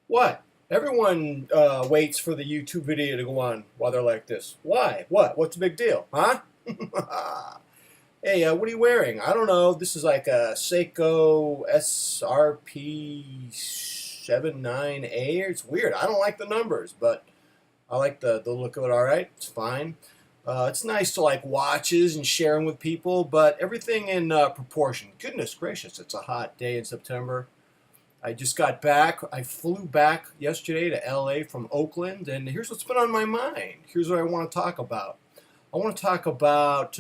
What? Everyone waits for the YouTube video to go on while they're like this. Why? What? What's the big deal? Huh? Hey, what are you wearing? I don't know. This is like a Seiko SRP79A. It's weird. I don't like the numbers, but I like the look of it. All right, it's fine. It's nice to like watches and share them with people, but everything in proportion. Goodness gracious, it's a hot day in September. I just got back. I flew back yesterday to LA from Oakland, and here's what's been on my mind. Here's what I want to talk about. I want to talk about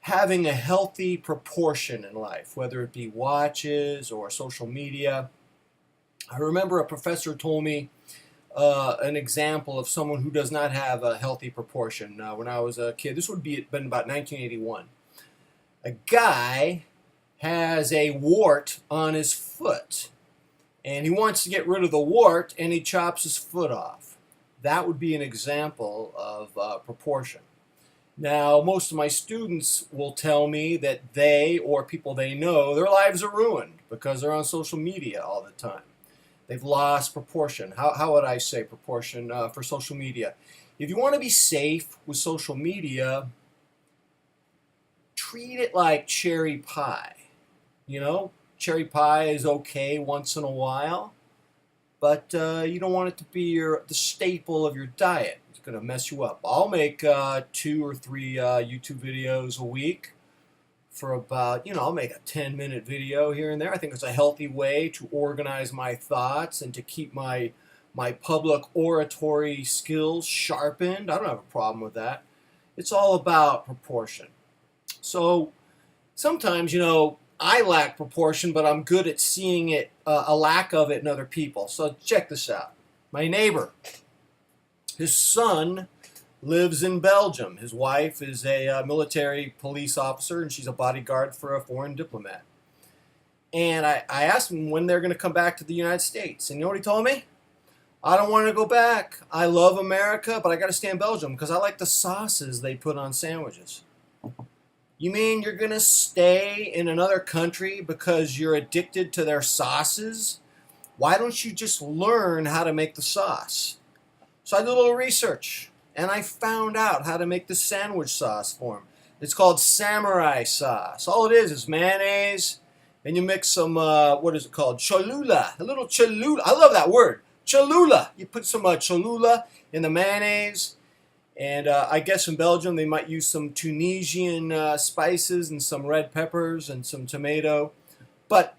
having a healthy proportion in life, whether it be watches or social media. I remember a professor told me an example of someone who does not have a healthy proportion. When I was a kid, this would be been about 1981. A guy has a wart on his foot, and he wants to get rid of the wart, and he chops his foot off. That would be an example of proportion. Now, most of my students will tell me that they or people they know, their lives are ruined because they're on social media all the time. They've lost proportion. How would I say proportion for social media? If you want to be safe with social media, treat it like cherry pie. You know, cherry pie is okay once in a while, but you don't want it to be the staple of your diet. It's going to mess you up. I'll make 2 or 3 YouTube videos a week for about, I'll make a 10-minute video here and there. I think it's a healthy way to organize my thoughts and to keep my public oratory skills sharpened. I don't have a problem with that. It's all about proportion. So sometimes, I lack proportion, but I'm good at seeing it, a lack of it in other people. So check this out. My neighbor, his son lives in Belgium. His wife is a military police officer, and she's a bodyguard for a foreign diplomat. And I asked him when they're going to come back to the United States. And you know what he told me? I don't want to go back. I love America, but I got to stay in Belgium because I like the sauces they put on sandwiches. You mean you're going to stay in another country because you're addicted to their sauces? Why don't you just learn how to make the sauce? So I did a little research, and I found out how to make the sandwich sauce for him. It's called samurai sauce. All it is mayonnaise, and you mix some, what is it called? Cholula. A little Cholula. I love that word. Cholula. You put some Cholula in the mayonnaise. And I guess in Belgium they might use some Tunisian spices and some red peppers and some tomato. But,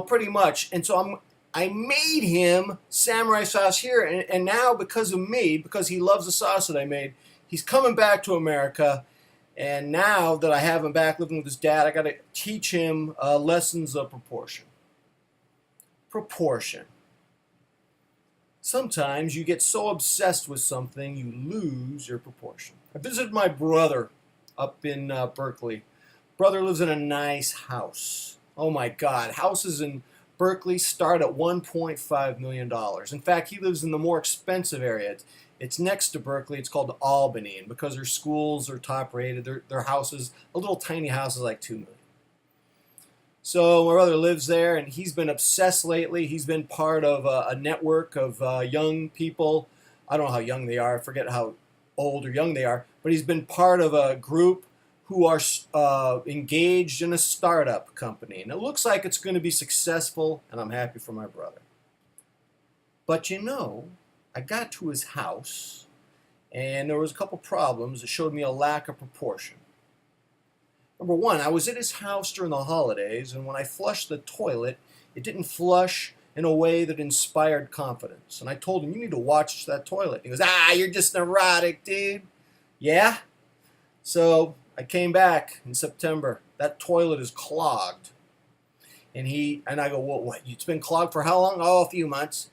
pretty much. And so I made him samurai sauce here. And now because of me, because he loves the sauce that I made, he's coming back to America. And now that I have him back living with his dad, I got to teach him lessons of proportion. Proportion. Sometimes you get so obsessed with something, you lose your proportion. I visited my brother up in Berkeley. Brother lives in a nice house. Oh my God, houses in Berkeley start at $1.5 million. In fact, he lives in the more expensive area. It's next to Berkeley. It's called Albany, and because their schools are top rated, their houses, a little tiny house is like $2 million. So my brother lives there, and he's been obsessed lately. He's been part of a network of young people. I don't know how young they are. I forget how old or young they are. But he's been part of a group who are engaged in a startup company. And it looks like it's going to be successful, and I'm happy for my brother. But I got to his house, and there was a couple problems that showed me a lack of proportion. Number one, I was at his house during the holidays, and when I flushed the toilet, it didn't flush in a way that inspired confidence. And I told him, you need to watch that toilet. He goes, you're just neurotic, dude. Yeah? So I came back in September. That toilet is clogged. And I go, what? It's been clogged for how long? Oh, a few months.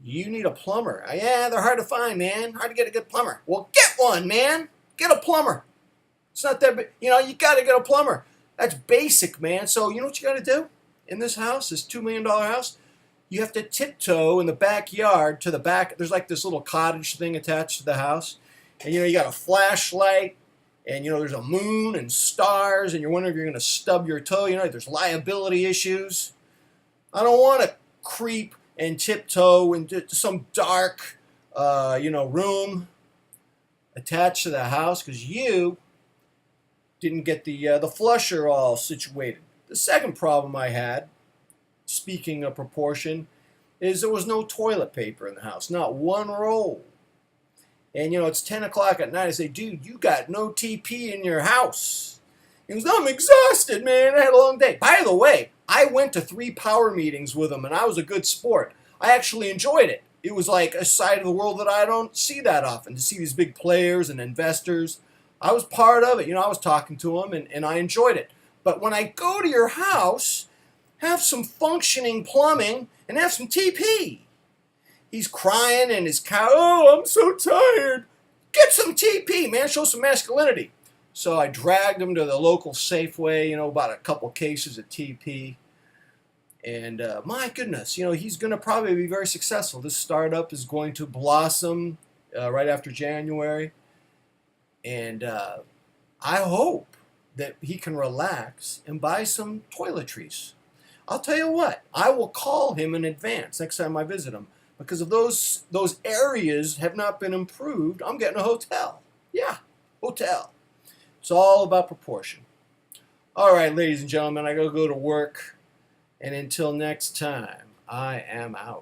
You need a plumber. Yeah, they're hard to find, man. Hard to get a good plumber. Well, get one, man. Get a plumber. It's not that, you got to get a plumber. That's basic, man. So you know what you got to do in this house, this $2 million house? You have to tiptoe in the backyard to the back. There's like this little cottage thing attached to the house. And, you got a flashlight. And, there's a moon and stars. And you're wondering if you're going to stub your toe. There's liability issues. I don't want to creep and tiptoe into some dark, room attached to the house because you didn't get the flusher all situated. The second problem I had, speaking of proportion, is there was no toilet paper in the house, not one roll. And it's 10 o'clock at night. I say, dude, you got no TP in your house. He goes, no, I'm exhausted, man. I had a long day. By the way, I went to 3 power meetings with him, and I was a good sport. I actually enjoyed it. It was like a side of the world that I don't see that often, to see these big players and investors. I was part of it. I was talking to him, and I enjoyed it. But when I go to your house, have some functioning plumbing and have some TP. He's crying in his couch. Oh, I'm so tired. Get some TP, man. Show some masculinity. So I dragged him to the local Safeway, about a couple cases of TP. And my goodness, he's going to probably be very successful. This startup is going to blossom right after January. And I hope that he can relax and buy some toiletries. I'll tell you what, I will call him in advance next time I visit him. Because if those areas have not been improved, I'm getting a hotel. Yeah, hotel. It's all about proportion. All right, ladies and gentlemen, I gotta go to work. And until next time, I am out.